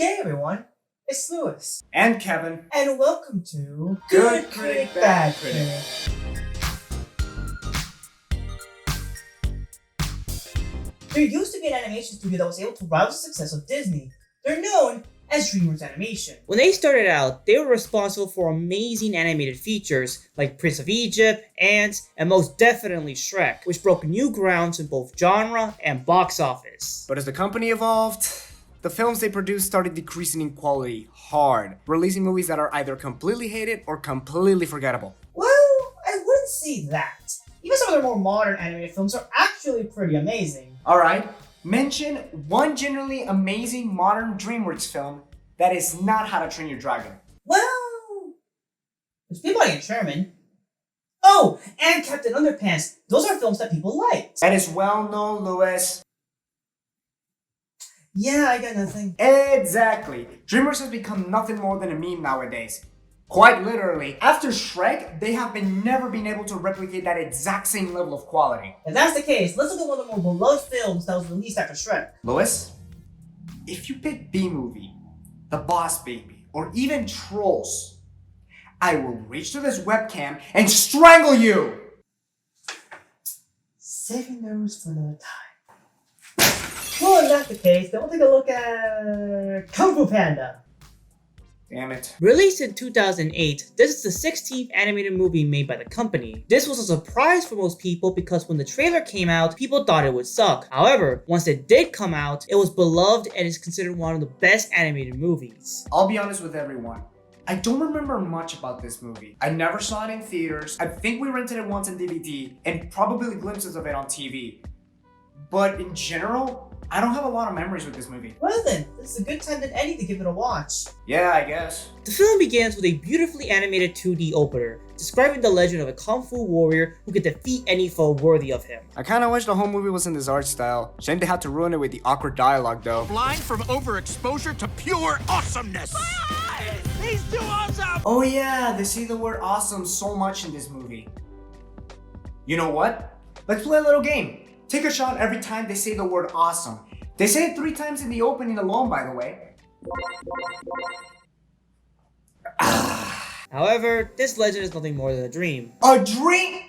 Good day, everyone. It's Lewis. And Kevin. And welcome to Good Critic, Bad Critic. There used to be an animation studio that was able to rival the success of Disney. They're known as Dreamworks Animation. When they started out, they were responsible for amazing animated features like Prince of Egypt, Ants, and most definitely Shrek, which broke new grounds in both genre and box office. But as the company evolved, the films they produced started decreasing in quality hard, releasing movies that are either completely hated or completely forgettable. Well, I wouldn't say that. Even some of their more modern animated films are actually pretty amazing. Alright, mention one generally amazing modern Dreamworks film that is not How to Train Your Dragon. Well, there's Peabody and Sherman. Oh, and Captain Underpants. Those are films that people liked. That is well known, Lewis. Yeah, I got nothing. Exactly. Dreamworks has become nothing more than a meme nowadays. Quite literally, after Shrek, they have never been able to replicate that exact same level of quality. If that's the case, let's look at one of the more beloved films that was released after Shrek. Lewis, if you pick B-Movie, The Boss Baby, or even Trolls, I will reach to this webcam and strangle you! Saving those for another time. Well, if that's the case, then we'll take a look at Kung Fu Panda. Damn it. Released in 2008, this is the 16th animated movie made by the company. This was a surprise for most people because when the trailer came out, people thought it would suck. However, once it did come out, it was beloved and is considered one of the best animated movies. I'll be honest with everyone. I don't remember much about this movie. I never saw it in theaters. I think we rented it once on DVD and probably glimpses of it on TV. But in general, I don't have a lot of memories with this movie. Well then, this is a good time than any to give it a watch. Yeah, I guess. The film begins with a beautifully animated 2D opener, describing the legend of a kung fu warrior who could defeat any foe worthy of him. I kinda wish the whole movie was in this art style. Shame they had to ruin it with the awkward dialogue though. Blind from overexposure to pure awesomeness. He's too awesome! Oh yeah, they say the word awesome so much in this movie. You know what? Let's play a little game. Take a shot every time they say the word awesome. They say it 3 times in the opening alone, by the way. However, this legend is nothing more than a dream. A dream?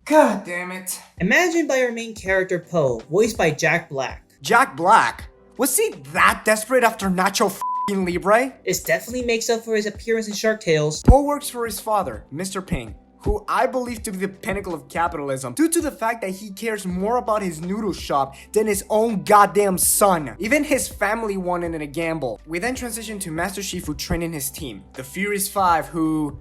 God damn it. Imagined by our main character Poe, voiced by Jack Black. Jack Black? Was he that desperate after Nacho f***ing Libre? This definitely makes up for his appearance in Shark Tales. Poe works for his father, Mr. Ping, who I believe to be the pinnacle of capitalism due to the fact that he cares more about his noodle shop than his own goddamn son. Even his family won in a gamble. We then transition to Master Shifu training his team, the Furious Five, who...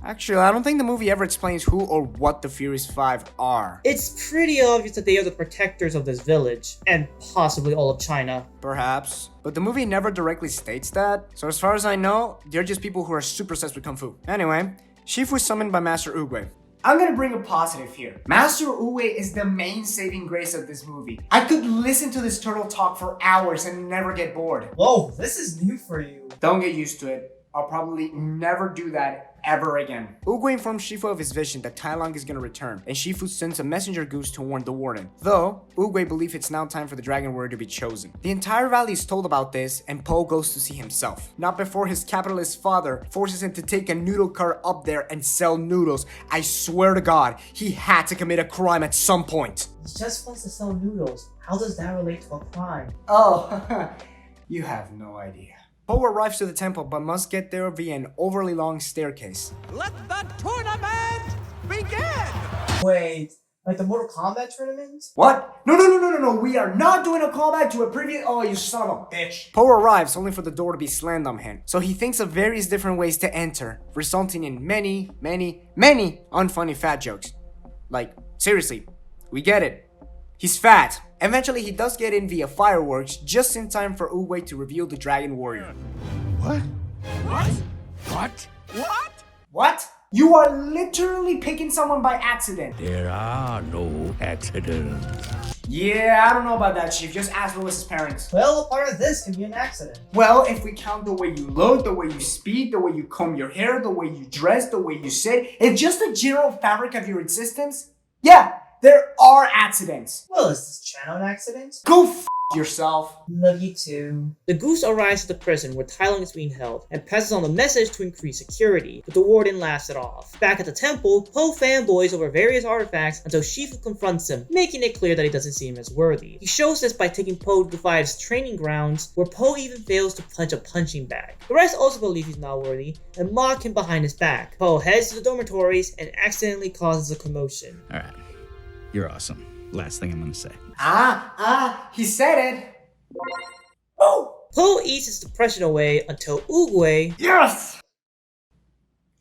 Actually, I don't think the movie ever explains who or what the Furious Five are. It's pretty obvious that they are the protectors of this village, and possibly all of China. Perhaps. But the movie never directly states that, so as far as I know, they're just people who are super obsessed with Kung Fu. Anyway, Shifu is summoned by Master Oogway. I'm gonna bring a positive here. Master Oogway is the main saving grace of this movie. I could listen to this turtle talk for hours and never get bored. Whoa, this is new for you. Don't get used to it. I'll probably never do that ever again. Oogway informs Shifu of his vision that Tai Lung is gonna return, and Shifu sends a messenger goose to warn the warden. Though, Oogway believes it's now time for the dragon warrior to be chosen. The entire valley is told about this, and Poe goes to see himself. Not before his capitalist father forces him to take a noodle cart up there and sell noodles. I swear to God, he had to commit a crime at some point. He just wants to sell noodles. How does that relate to a crime? Oh, you have no idea. Poe arrives to the temple but must get there via an overly long staircase. Let the tournament begin! Wait, like the Mortal Kombat tournament? What? No, we are not doing a callback to a previous- Oh, you son of a bitch. Poe arrives only for the door to be slammed on him, so he thinks of various different ways to enter, resulting in many unfunny fat jokes. Like, seriously, we get it. He's fat. Eventually, he does get in via fireworks, just in time for Oogway to reveal the Dragon Warrior. What? What? What? You are literally picking someone by accident. There are no accidents. Yeah, I don't know about that, Chief. Just ask Lewis's parents. Well, a part of this can be an accident. Well, if we count the way you look, the way you speak, the way you comb your hair, the way you dress, the way you sit, and just the general fabric of your existence, yeah, there are accidents. Well, is this channel an accident? Go f yourself. Love you too. The goose arrives at the prison where Tai Lung is being held and passes on the message to increase security, but the warden laughs it off. Back at the temple, Po fanboys over various artifacts until Shifu confronts him, making it clear that he doesn't see him as worthy. He shows this by taking Po to the Five's training grounds, where Po even fails to punch a punching bag. The rest also believe he's not worthy and mock him behind his back. Po heads to the dormitories and accidentally causes a commotion. Alright, you're awesome. Last thing I'm gonna say. He said it. Po eats his depression away until Oogway. Yes!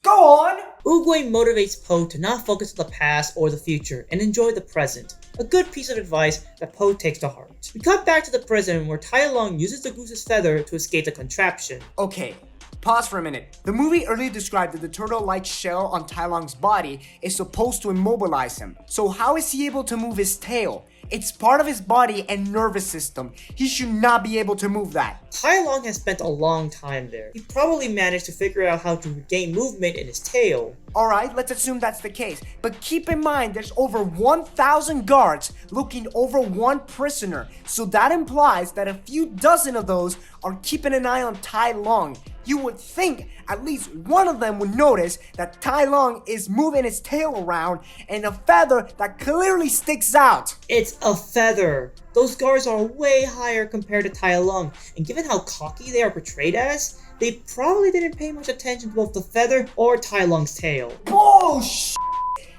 Go on! Oogway motivates Po to not focus on the past or the future and enjoy the present. A good piece of advice that Po takes to heart. We cut back to the prison where Tai Lung uses the goose's feather to escape the contraption. Okay, pause for a minute. The movie earlier described that the turtle-like shell on Tai Lung's body is supposed to immobilize him. So how is he able to move his tail? It's part of his body and nervous system. He should not be able to move that. Tai Lung has spent a long time there. He probably managed to figure out how to regain movement in his tail. Alright, let's assume that's the case. But keep in mind, there's over 1,000 guards looking over one prisoner. So that implies that a few dozen of those are keeping an eye on Tai Lung. You would think at least one of them would notice that Tai Lung is moving his tail around and a feather that clearly sticks out. It's a feather. Those guards are way higher compared to Tai Lung, and given how cocky they are portrayed as, they probably didn't pay much attention to both the feather or Tai Lung's tail. Bullshit!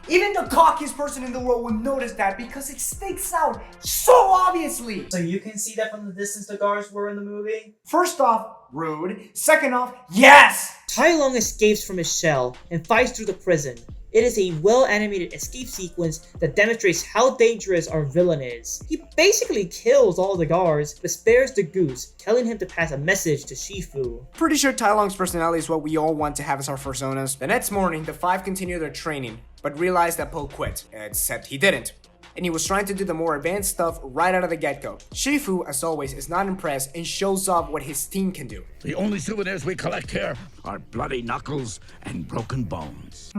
Even the cockiest person in the world would notice that because it sticks out so obviously. So you can see that from the distance the guards were in the movie? First off, rude. Second off, yes! Tai Lung escapes from his shell and fights through the prison. It is a well-animated escape sequence that demonstrates how dangerous our villain is. He basically kills all the guards, but spares the goose, telling him to pass a message to Shifu. Pretty sure Tai Lung's personality is what we all want to have as our personas. The next morning, the five continue their training, but realized that Po quit, except he didn't. And he was trying to do the more advanced stuff right out of the get-go. Shifu, as always, is not impressed and shows off what his team can do. The only souvenirs we collect here are bloody knuckles and broken bones.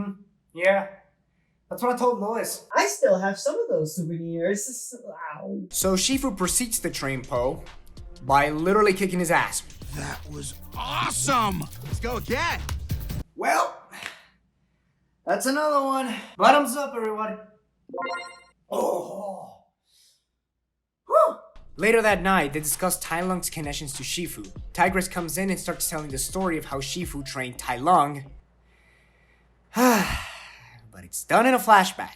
Yeah, that's what I told Lois. I still have some of those souvenirs. Wow. So Shifu proceeds to train Po by literally kicking his ass. That was awesome! Let's go again! Well, that's another one. Bottoms up, everybody. Oh. Whew. Later that night, they discuss Tai Lung's connections to Shifu. Tigress comes in and starts telling the story of how Shifu trained Tai Lung. But it's done in a flashback.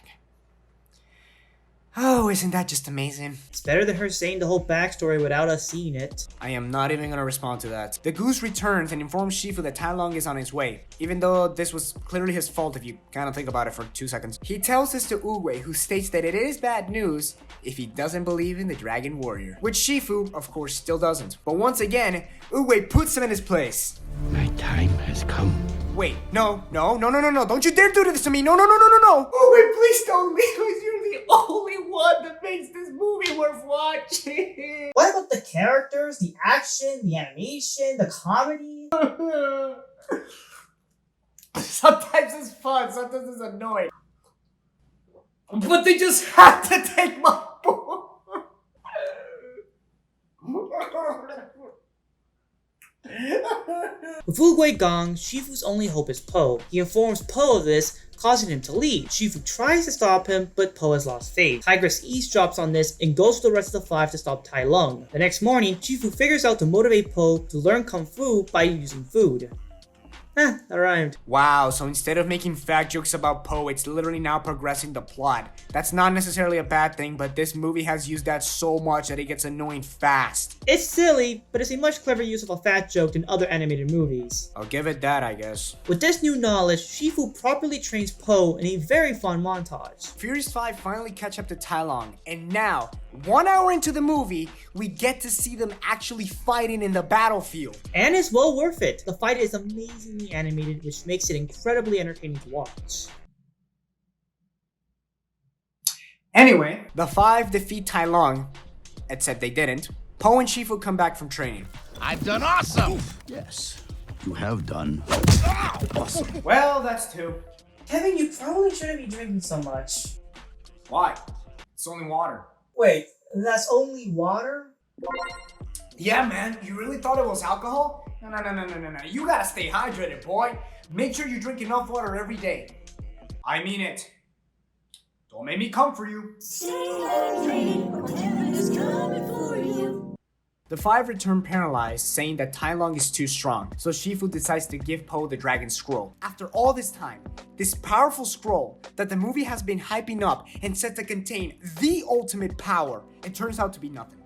Oh, isn't that just amazing? It's better than her saying the whole backstory without us seeing it. I am not even gonna respond to that. The goose returns and informs Shifu that Tai Lung is on his way, even though this was clearly his fault if you kind of think about it for 2 seconds. He tells this to Oogway, who states that it is bad news if he doesn't believe in the Dragon Warrior, which Shifu, of course, still doesn't. But once again, Oogway puts him in his place. My time has come. Wait, no, don't you dare do this to me, no. Oogway, please don't leave us, you're the only one that makes this movie worth watching. What about the characters, the action, the animation, the comedy? Sometimes it's fun, sometimes it's annoying. But they just have to take my book. With Oogway gone, Shifu's only hope is Po. He informs Po of this, causing him to leave. Shifu tries to stop him, but Po has lost faith. Tigress eavesdrops on this and goes to the rest of the five to stop Tai Lung. The next morning, Shifu figures out to motivate Po to learn Kung Fu by using food. That rhymed. Wow, so instead of making fat jokes about Po, it's literally now progressing the plot. That's not necessarily a bad thing, but this movie has used that so much that it gets annoying fast. It's silly, but it's a much clever use of a fat joke than other animated movies. I'll give it that, I guess. With this new knowledge, Shifu properly trains Po in a very fun montage. Furious 5 finally catch up to Tai Lung, and now, 1 hour into the movie, we get to see them actually fighting in the battlefield. And it's well worth it. The fight is amazingly animated, which makes it incredibly entertaining to watch. Anyway, the five defeat Tai Lung, except they didn't. Po and Shifu come back from training. I've done awesome! Yes, you have done awesome. Well, that's 2. Kevin, you probably shouldn't be drinking so much. Why? It's only water. Wait, that's only water? Yeah, man, you really thought it was alcohol? No. You gotta stay hydrated, boy. Make sure you drink enough water every day. I mean it. Don't make me come for you. The five return paralyzed, saying that Tai Lung is too strong, so Shifu decides to give Po the Dragon Scroll. After all this time, this powerful scroll that the movie has been hyping up and said to contain the ultimate power, it turns out to be nothing.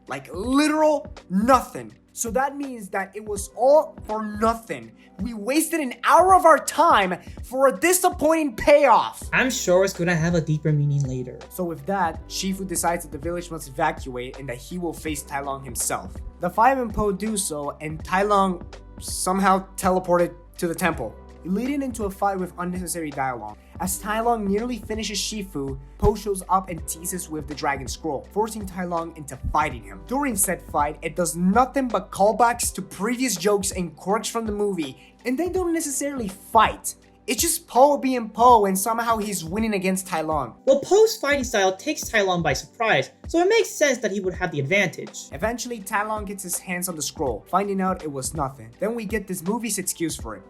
Like literal nothing. So that means that it was all for nothing. We wasted an hour of our time for a disappointing payoff. I'm sure it's gonna have a deeper meaning later. So with that, Shifu decides that the village must evacuate and that he will face Tai Lung himself. The five and Po do so, and Tai Lung somehow teleported to the temple, leading into a fight with unnecessary dialogue. As Tai Lung nearly finishes Shifu, Po shows up and teases with the Dragon Scroll, forcing Tai Lung into fighting him. During said fight, it does nothing but callbacks to previous jokes and quirks from the movie, and they don't necessarily fight. It's just Po being Po, and somehow he's winning against Tai Lung. Well, Po's fighting style takes Tai Lung by surprise, so it makes sense that he would have the advantage. Eventually, Tai Lung gets his hands on the scroll, finding out it was nothing. Then we get this movie's excuse for it.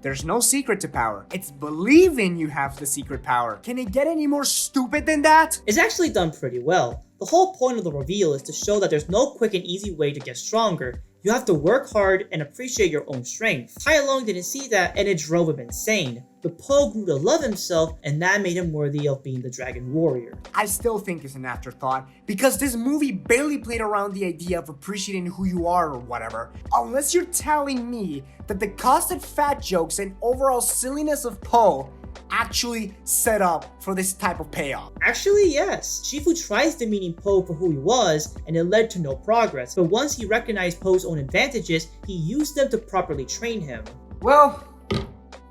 There's no secret to power. It's believing you have the secret power. Can it get any more stupid than that? It's actually done pretty well. The whole point of the reveal is to show that there's no quick and easy way to get stronger. You have to work hard and appreciate your own strength. Tai Lung didn't see that and it drove him insane. But Po grew to love himself and that made him worthy of being the Dragon Warrior. I still think it's an afterthought because this movie barely played around the idea of appreciating who you are or whatever. Unless you're telling me that the constant fat jokes and overall silliness of Po actually set up for this type of payoff. Actually, yes. Shifu tries demeaning Po for who he was, and it led to no progress. But once he recognized Po's own advantages, he used them to properly train him. Well,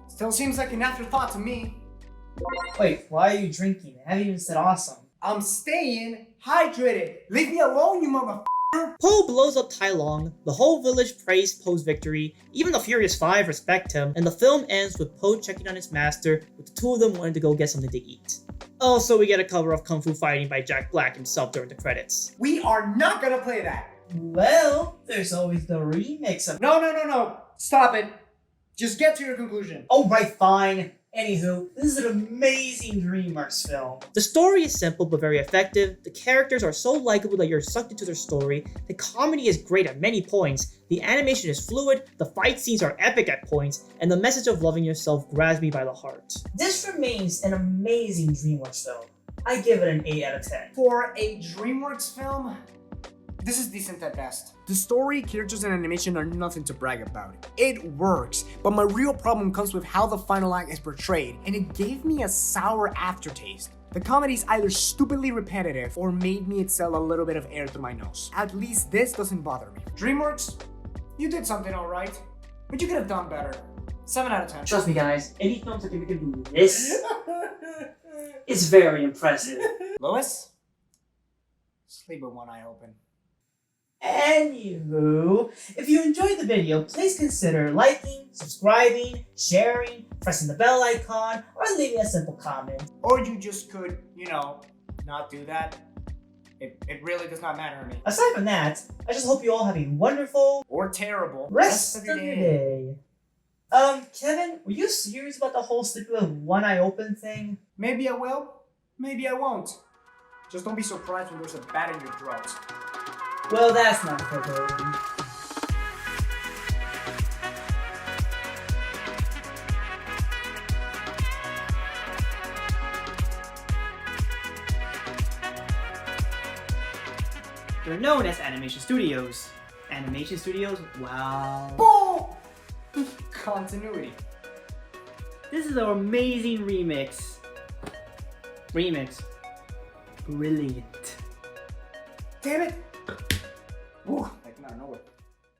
still seems like an afterthought to me. Wait, why are you drinking? I haven't even said awesome. I'm staying hydrated. Leave me alone, you motherfucker. Po blows up Tai Lung, the whole village praised Po's victory, even the Furious Five respect him, and the film ends with Po checking on his master, with the two of them wanting to go get something to eat. Also, we get a cover of Kung Fu Fighting by Jack Black himself during the credits. We are not gonna play that. Well, there's always the remix of. No. Stop it. Just get to your conclusion. Oh, right, fine. Anywho, this is an amazing Dreamworks film. The story is simple but very effective, the characters are so likable that you're sucked into their story, the comedy is great at many points, the animation is fluid, the fight scenes are epic at points, and the message of loving yourself grabs me by the heart. This remains an amazing Dreamworks film. I give it an 8 out of 10. For a Dreamworks film, this is decent at best. The story, characters, and animation are nothing to brag about. It works, but my real problem comes with how the final act is portrayed, and it gave me a sour aftertaste. The comedy is either stupidly repetitive or made me exhale a little bit of air through my nose. At least this doesn't bother me. Dreamworks, you did something alright, but you could have done better. 7 out of 10. Trust me, guys, any films that can make a movie this is very impressive. Lois? Sleep with one eye open. Anywho, if you enjoyed the video, please consider liking, subscribing, sharing, pressing the bell icon, or leaving a simple comment. Or you just could, not do that. It really does not matter to me. Aside from that, I just hope you all have a wonderful Or terrible rest of your day. Kevin, were you serious about the whole sleeping with one eye open thing? Maybe I will, maybe I won't. Just don't be surprised when there's a bat in your throat. Well, that's not foreboding. They're known as animation studios. Animation studios? Wow. Boom! Continuity. This is our amazing remix. Brilliant. Damn it! Ooh, I came out of nowhere.